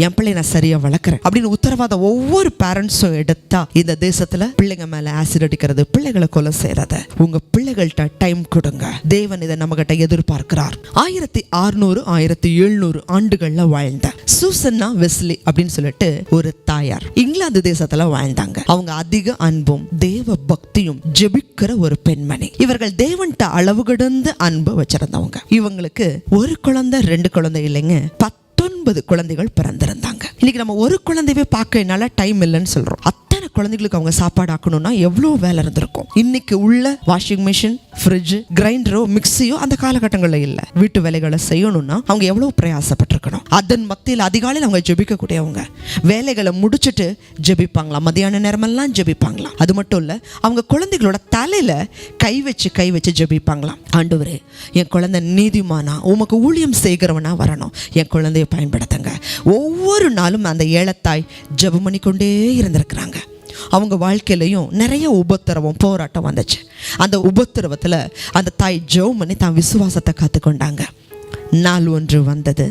என் பிள்ளை நான் சரியா வளர்க்குறேன் அப்படின்னு உத்தரவாதம் ஒவ்வொரு பேரண்ட்ஸும் எடுத்தா இந்த தேசத்துல பிள்ளைங்க மேல ஆசிட் அடிக்கிறது, பிள்ளைகளை கொலை செய்யறது, உங்க பிள்ளைகள்கிட்ட டைம் கொடுங்க. தேவன் இதை நம்ம கிட்ட எதிர்பார்க்கிறார். 1600 1700 ஆண்டுகள்ல வாழ்ந்த சூசன்னா வெஸ்லி அப்படின்னு சொல்லிட்டு ஒரு தாயார் இங்கிலாந்து தேசத்துல வாழ்ந்தாங்க. அவங்க அதிக அன்பும் தேவ பக்தியும் ஜெபிக்கிற ஒரு பெண்மணி. இவர்கள் தேவன்ட்ட அளவு கடந்த அன்பு வச்சிருந்தவங்க. இவங்களுக்கு ஒரு குழந்தை 2 குழந்தை இல்லைங்க, 19 குழந்தைகள் பிறந்திருந்தாங்க. இன்னைக்கு நம்ம ஒரு குழந்தைவே பார்க்க என்னால டைம் இல்லைன்னு சொல்றோம். அத்தனை குழந்தைகளுக்கு அவங்க சாப்பாடு ஆக்கணும்னா எவ்வளவு வேலை இருந்திருக்கும். இன்னைக்கு உள்ள வாஷிங் மிஷின், ஃப்ரிட்ஜ், கிரைண்டரோ, மிக்சியோ அந்த காலகட்டங்களில் இல்ல. வீட்டு வேலைகளை செய்யணும்னா அவங்க எவ்வளவு பிரயாசப்பட்டிருக்கணும். அதன் மத்தியில் அதிகாலையில் அவங்க ஜெபிக்க கூடியவங்க. வேலைகளை முடிச்சுட்டு ஜெபிப்பாங்களாம், மத்தியான நேரமெல்லாம் ஜெபிப்பாங்களாம். அது மட்டும் இல்ல, அவங்க குழந்தைகளோட தலையில கை வச்சு ஜெபிப்பாங்களாம். ஆண்டவரே, என் குழந்தை நீதிமானா, உமக்கு ஊழியம் செய்கிறவனா வரணும், என் குழந்தைய பயன்படுத்துங்க. ஒவ்வொரு நாளும் அந்த ஏலத்தாய் ஜெபம் பண்ணி கொண்டே இருந்திருக்கிறாங்க. அவங்க வாழ்க்கையிலையும் நிறைய உபத்திரவம், போராட்டம் வந்துச்சு. அந்த உபத்திரவத்துல அந்த தாய் ஜெபம் பண்ணி தான் விசுவாசத்தை காத்துக்கொண்டாங்க. நாள் ஒன்று வந்தது.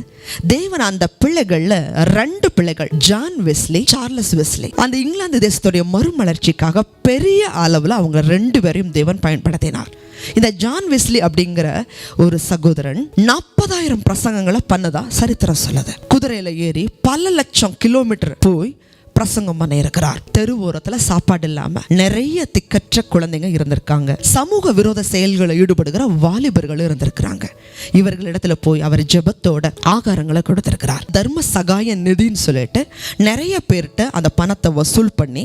தேவன் அந்த பிள்ளைகள்ல 2 பிள்ளைகள், ஜான் வெஸ்லி, சார்லஸ் வெஸ்லி, அந்த இங்கிலாந்து தேசத்துடைய மறுமலர்ச்சிக்காக பெரிய அளவில் அவங்க 2 பேரையும் தேவன் பயன்படுத்தினார். இந்த ஜான் வெஸ்லி அப்படிங்கிற ஒரு சகோதரன் 40,000 பிரசங்கங்களை பண்ணதா சரித்திரம் சொல்லுது. குதிரையில ஏறி பல லட்சம் கிலோமீட்டர் போய் பிரசங்கம் பண்ண இருக்கிறார். தெருவோரத்துல சாப்பாடு இல்லாம நிறைய திக்கற்ற குழந்தைங்க இருந்திருக்காங்க. சமூக விரோத செயல்களை ஈடுபடுகிற வாலிபர்கள் இருந்திருக்கிறாங்க. இவர்களிடத்துல போய் அவர் ஜெபத்தோட ஆகாரங்களை கொடுத்திருக்கிறார். தர்ம சகாய நிதின்னு சொல்லிட்டு நிறைய பேர்கிட்ட அந்த பணத்தை வசூல் பண்ணி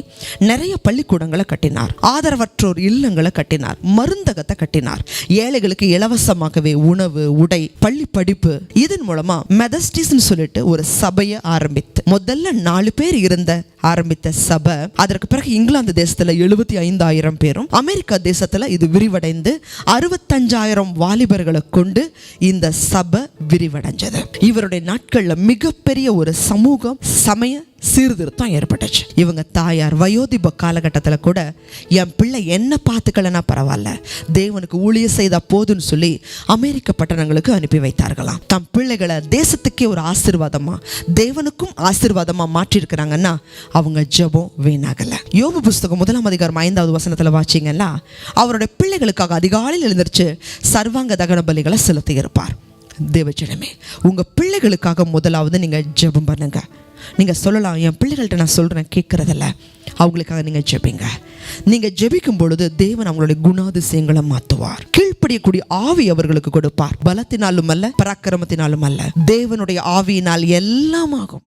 நிறைய பள்ளிக்கூடங்களை கட்டினார். ஆதரவற்றோர் இல்லங்களை கட்டினார். மருந்தகத்தை கட்டினார். ஏழைகளுக்கு இலவசமாகவே உணவு, உடை, பள்ளி படிப்பு. இதன் மூலமா மெதஸ்டிஸ்ன்னு சொல்லிட்டு ஒரு சபையை ஆரம்பித்து முதல்ல 4 பேர் இருந்த ஆரம்பித்த சபை, அதற்கு பிறகு இங்கிலாந்து தேசத்துல 75,000 பேரும், அமெரிக்கா தேசத்துல இது விரிவடைந்து 65,000 வாலிபர்களை கொண்டு இந்த சபை விரிவடைஞ்சது. இவருடைய நாட்கள்ல மிகப்பெரிய ஒரு சமூகம், சமய சீர்திருத்தம் ஏற்பட்டுச்சு. இவங்க தாயார் வயோதிப காலகட்டத்தில் கூட என் பிள்ளை என்ன பார்த்துக்கலன்னா பரவாயில்ல, தேவனுக்கு ஊழிய செய்தா போதுன்னு சொல்லி அமெரிக்க பட்டணங்களுக்கு அனுப்பி வைத்தார்களாம். தம் பிள்ளைகளை தேசத்துக்கே ஒரு ஆசீர்வாதமா, தேவனுக்கும் ஆசீர்வாதமா மாற்றிருக்கிறாங்கன்னா அவங்க ஜெபம் வீணாகல. யோபு புஸ்தகம் 1 அதிகாரம் 5வது வசனத்துல வாசிங்கன்னா, அவருடைய பிள்ளைகளுக்காக அதிகாலையில் எழுந்திருச்சு சர்வாங்க தகன பலிகளை செலுத்தி இருப்பார். தேவஜனமே, உங்க பிள்ளைகளுக்காக முதலாவது நீங்க ஜெபம் பண்ணுங்க. நீங்க சொல்லலாம், என் பிள்ளைகள்கிட்ட நான் சொல்றேன் கேட்கறதில்ல, அவங்களுக்காக நீங்க ஜெபிங்க. நீங்க ஜெபிக்கும் பொழுது தேவன் அவங்களுடைய குணாதிசயங்களை மாற்றுவார். கீழ்ப்படியக்கூடிய ஆவி அவர்களுக்கு கொடுப்பார். பலத்தினாலும் அல்ல, பராக்கிரமத்தினாலும் அல்ல, தேவனுடைய ஆவியினால் எல்லாம் ஆகும்.